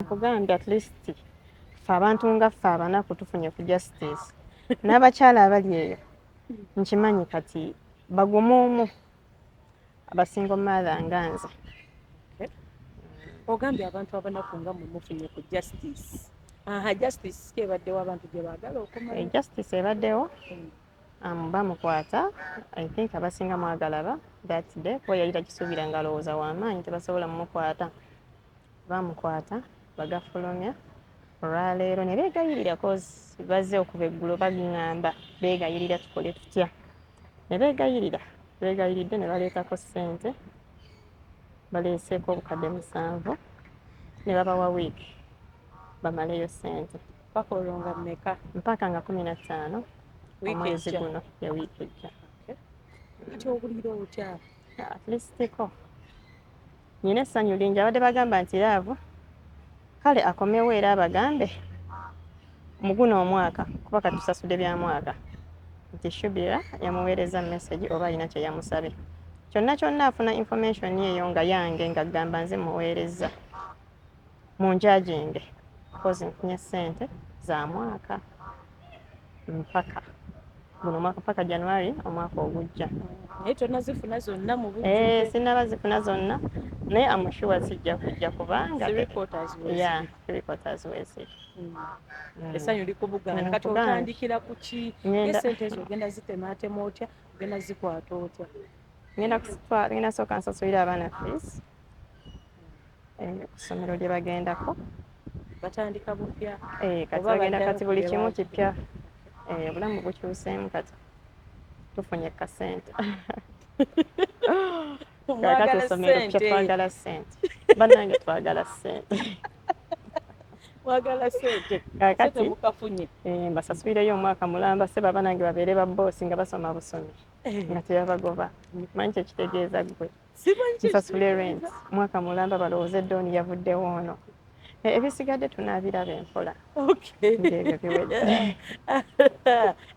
nkugambye at least ffe abantu nga ffe abanaku tufunye ku justice n'abakyala abali eyo nkimanyi kati bagumu abasinga omumaala nga nze. Ogambye abantu abanaku nga mwe mufunye ku justice. Justice ebaddewo abantu gye baagala okumanya. Justice ebaddewo bamukwata. I think abasinga mwagalaba that day kuba yali takisuubira nga alowooza w'amaanyi tebasobola mumukwata. Bamukwata bagafulumya olwaleero ne beegayirira cause bazze okuva eggulo bagingamba beegayirira tukole tutya. Ne beegayiridde ne baleetako ssente baleeseeko obukadde 7 ne babawa wiiki bamaleyo ssente. Mpaka olwo nga mmeka? Mpaka nga 15 omwezi guno ya wiiki ejja. Kati obuliro otya? At least ko nyina essanyu lingi abadde bagamba nti laavu kale akomewo era abagambe mu guno omwaka kuba katusasudde bya mwaka nti Shubira yamuweereza message oba alina kye yamusabye. Kyonna afuna information eyo nga yange nga gamba nze muweereza munjajinge kozi nfunye ssente za mwaka mpaka guno mwaka mpaka January omwaka ogujja. Naye tonazifuna zonna mu bujjuvu? Sinaba zifuna zonna naye amushuwa zijja kujja kubanga 3 quarters wezi. Essanyu likubugana kati otandikira ku ki? Esente ezo ogenda zitemaatema otya? Ogenda zikwata otya? Ngenda sooka nsasulira abaana fees ku ssomero gye bagendako. Batandika bupya? Kati bagenda kati buli kimu kipya. Obulamu bukyuseemu kati tufunye kasente. Kakati essomero kya twagala ssente. Bannange twagala ssente. Mwagala ssente? Kakati mukafunye? Mbasasulireyo omwaka mulamba seba bannange babeere ba boosi nga basoma busomi nga tebabagoba. Manyi kyekitegeeza gwe. Nsasule rent mwaka mulamba balowooze Ddooni yavuddewo ono. Ebisigadde tunaabiraba empola. Ng'ebyo biwedde.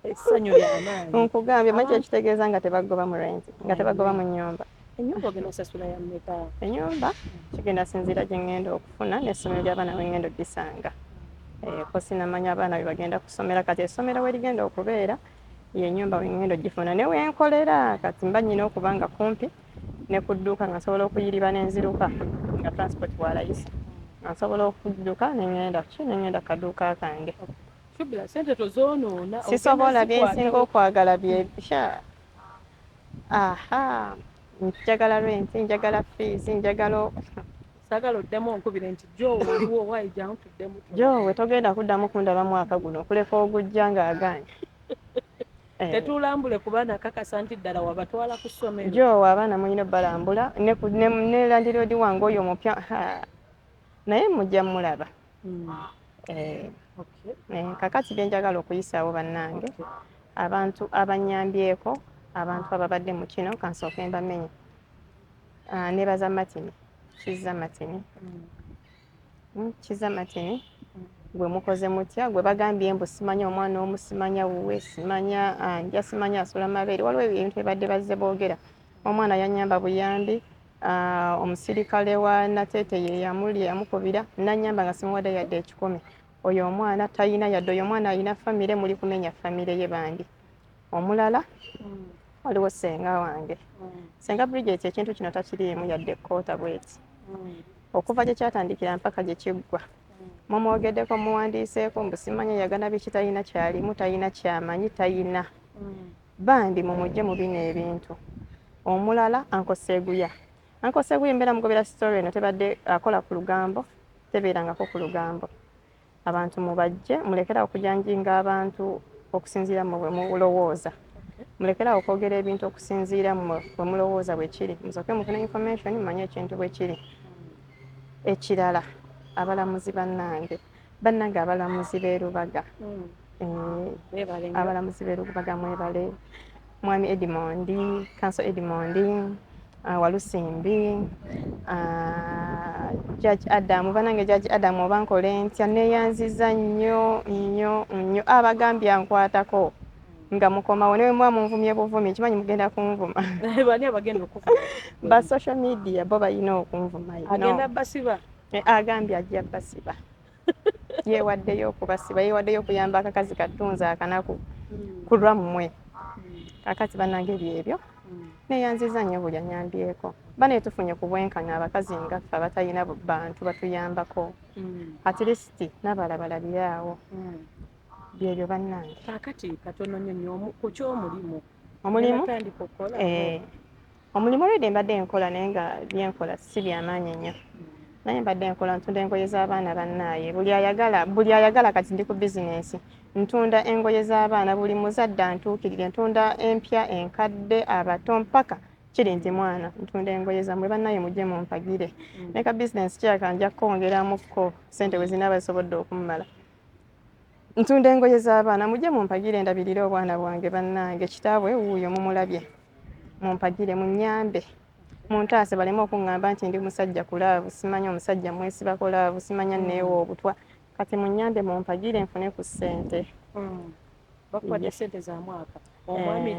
Essanyu ly'amaanyi. Nkugambye manyi kyekitegeeza nga tebagoba mu rent nga tebagoba mu nnyumba. Ennyumba ogenda osasula ya mmeka? Ennyumba kigenda sinziira gye ngenda okufuna n'essomero ly'abaana we ngenda oddisanga. Ko sinamanya abaana be bagenda kusomera kati essomero we ligenda okubeera y'ennyumba we ngenda ogifuna ne wenkolera kati mba nnyina okuba nga kumpi ne ku dduuka nga nsobola okuyiriba n'enziruka nga transport bw'alayisa. Nsobola okudduka nengenda kaduuka kange. Shubira ssente tozoonoona. Sisobola byensinga okwagala byebya. Njagala rent, njagala fees, njagala saagala oddemu onkubire nti Joe waliwo waayijjamu tuddemu. Joe togenda kuddamu kundaba mwaka guno okuleka ogujja ng'aganye. Tetulambule kuba nakakasa nti ddala wabatwala ku ssomero. Joe abaana mulina balambula ne landiroodi wange oyo omupya naye mujja mulaba. Kakati bye njagala okuyisaawo bannange abantu abanyambyeko abantu ababadde mu kino kansooke mbamenye. Nebaza Martin Kiza Martin gwe mukoze mutya gwe bagambye mbu simanya omwana omu simanya wuwe simanya nja simanya asula mabeere waliwo ebintu ebadde bazze boogera. Omwana yanyamba buyambi omusirikale wa Natete ye yamukubira nanyamba nga simuwadde yadde 10. Oyo omwana tayina yadde oyo omwana alina famire muli kumenya famire ye bandi. Omulala waliwo ssenga wange. Ssenga Bridget ekintu kino takiriimu yadde ekkoota bweti. Okuva gye kyatandikira mpaka gye kiggwa. Mumwogeddeko muwandiiseeko mbu simanya yagana biki talina kyalimu talina kyamanyi talina. Bandi mumujje mu bino ebintu. Omulala Ankoseguya mbeera mugobera story eno tebadde akola ku lugambo tebeerangako ku lugambo. Abantu mubajje mulekera okujanjinga abantu okusinziira mu bwe mulowooza. Mulekera okwogera ebintu okusinziira mu bwe mulowooza bwe kiri. Musooke mufune information mumanye ekintu bwe kiri. Ekirala abalamuzi bannange abalamuzi b'e Lubaga. Abalamuzi b'e Lubaga mwebale. Mwami Edmondi, Council Edmondi, Walusimbi, Judge Adam, banange Judge Adam obankole ntya neeyanziza nnyo abagambye ankwatako nga mukomawo ne mwa munvumye buvumi kimanyi mugenda kunvuma. Bani abagenda okuvuma? Ba social media bo balina okunvuma. Agenda basiba? agambye ajja basiba yeewaddeyo okubasiba yeewaddeyo okuyamba akakazi katunza akanaku ku lwammwe kakati bannange byebyo neeyanziza nnyo buli anyambyeko baneetufunye ku bwenkanya abakazi nga ffe abatalina bantu batuyambako at least n'abalala balabiraawo byebyo bannange. Kaakati katono nnyo ku ky'omulimu omulimu omulimu olwedde mbadde enkola naye nga byenkola si byamaanyi ennyo naye mbadde enkola ntunda engoye z'abaana bannaaye buli ayagala kati ndi ku bizinensi ntunda engoye z'abaana buli muzadde antuukirire ntunda empya enkadde abato mpaka kiri nti mwana ntunda engoye zammwe bannaaye mujje mumpagire ne ka bizinensi kyaka nja kwongeramukko ssente we zinaaba zisobodde okumumala ntunda engoye z'abaana mujje mumpagire ndabirire obwana bwange bannange kitaabwe wuuyo mumulabye mumpagire munnyambe muntaase baleme okuŋŋamba nti ndi musajja kulaavu simanya omusajja mwesibako laavu simanya neewa obutwa kati munnyambe mumpagire nfune ku ssente. Bakuwadde ssente za mwaka omwami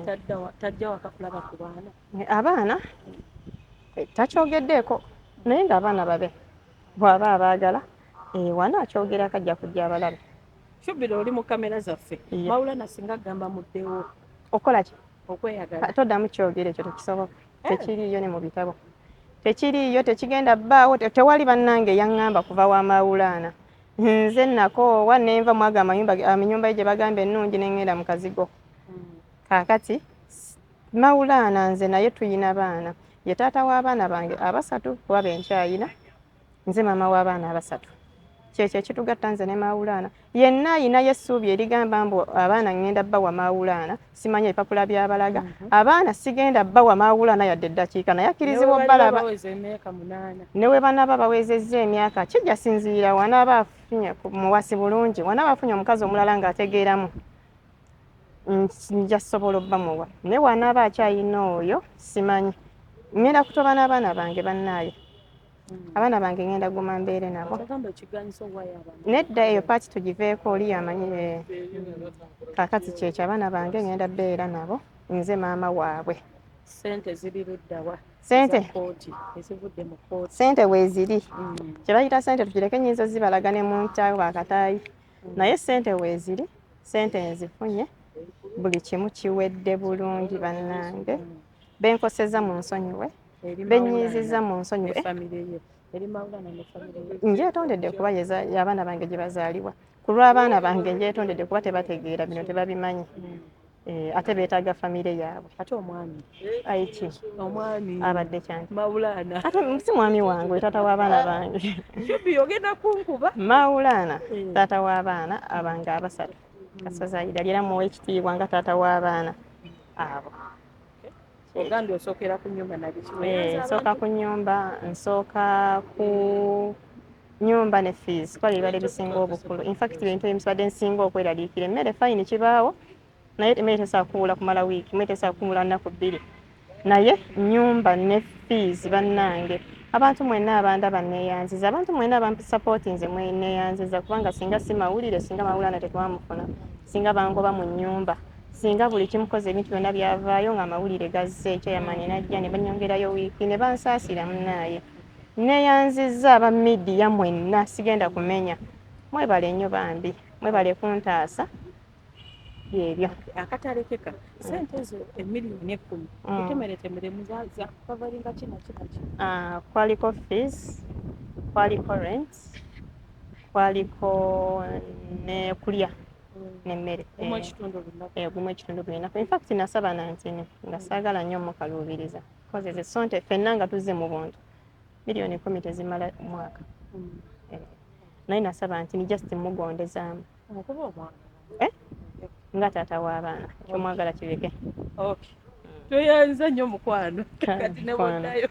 tajja waka kulaba ku baana abaana takyogeddeeko naye ng'abaana babe bw'aba abaagala wana akyogera kajja kujja abalabe. Kyubbira oli mu kamera zaffe Maulana singa agamba muddewo okola ki okweyagala toddamu kyogera ekyo tekisoboka tekiriiyo ne mu bitabo tekiriiyo tekigenda bbaawo tewali bannange yaŋŋamba kuva wa Maulana nze nakoowa nenva mwaga ennyumba ye gye bagamba ennungi neŋŋenda mu kazigo kaakati Maulana nze naye tuyina baana ye taata w'abaana bange abasatu kuba benkyayina nze maama w'abaana abasatu kyekyo ekitugatta nze ne Maulana yenna ayinayo essuubi erigamba mbu abaana ŋŋenda bbawa Maulana simanya ebipapula by'abalaga abaana sigenda bbawa Maulana yadde eddakiika naye akkirizibwa obbalaba ne we banaaba bawezezza emyaka kijja sinziira wanaaba afunye muwasi bulungi wanaaba afunye omukazi omulala ng'ategeeramu nja sobola obbamuwa naye wanaaba akyayina oyo simanyi ŋŋenda kutoba n'abaana bange bannaaye abaana bange ngenda guma mbeere nabo nedda eyo paati tugiveeko oli yamanyire kaakati kyekyo abaana bange ngenda beera nabo nze maama waabwe. Ssente ziri luddawa ssente weeziri kye bayita ssente tukireke nnyinza zibalaga ne mu ntaawo bakataayi naye ssente weeziri ssente nzifunye buli kimu kiwedde bulungi bannange benkoseza mu nsonyiwe benyiiziza mu nsonyiwe njetondedde kuba abaana bange gye bazaalibwa ku lw'abaana bange njetondedde kuba tebategeera bino tebabimanyi ate beetaaga famire yaabwe. Ate omwami ayiki omwami abadde kyange Maulana ate si mwami wange taata w'abaana bange Kyubbi ogenda kunkuba Maulana taata w'abaana abange abasatu kasazaayida era muwa ekitiibwa nga taata w'abaana abo. Ogambye osookera ku nnyumba nsooka ku nnyumba nsooka ku nnyumba ne fees kwali ebibala ebisinga obukulu infact ebintu ebisibadde nsinga okweraliikira emmere fayini kibaawo naye emmere tesobola kuwula kumala wiiki emmere tesobola kuwula nnaku bbiri naye nnyumba ne fees bannange abantu mwenna abandaba neeyanziza abantu mwenna abampisapooti nze neeyanziza kubanga singa si mawulire singa Maulana tetwamufuna singa bangoba mu nnyumba singa buli kimukoze ebintu byonna byavaayo nga amawulire gazze ekyayamanyi najja ne banyongerayo wiiki ne bansaasira munaaye neeyanziza aba midiya mwenna sigenda kumenya mwebale nnyo bambi mwebale kuntaasa byebyo akatalekeka ssente ezo emiliyoni 10 kutemeretemere muzaza kavalinga kina kwaliko fees kwaliko rent kwaliko ne kulya nemmere gumu ekitundu buli lunaku infact nasaba nantini nga saagala nnyo mukaluubiriza kozeze sonte ffenna nga tuzze mu buntu miliyoni 10 tezimala mwaka naye nasaba ntini just mugondezaamu nga taata w'abaana kyomwagala kireke tweyanza nnyo mukwano kati ne boddayo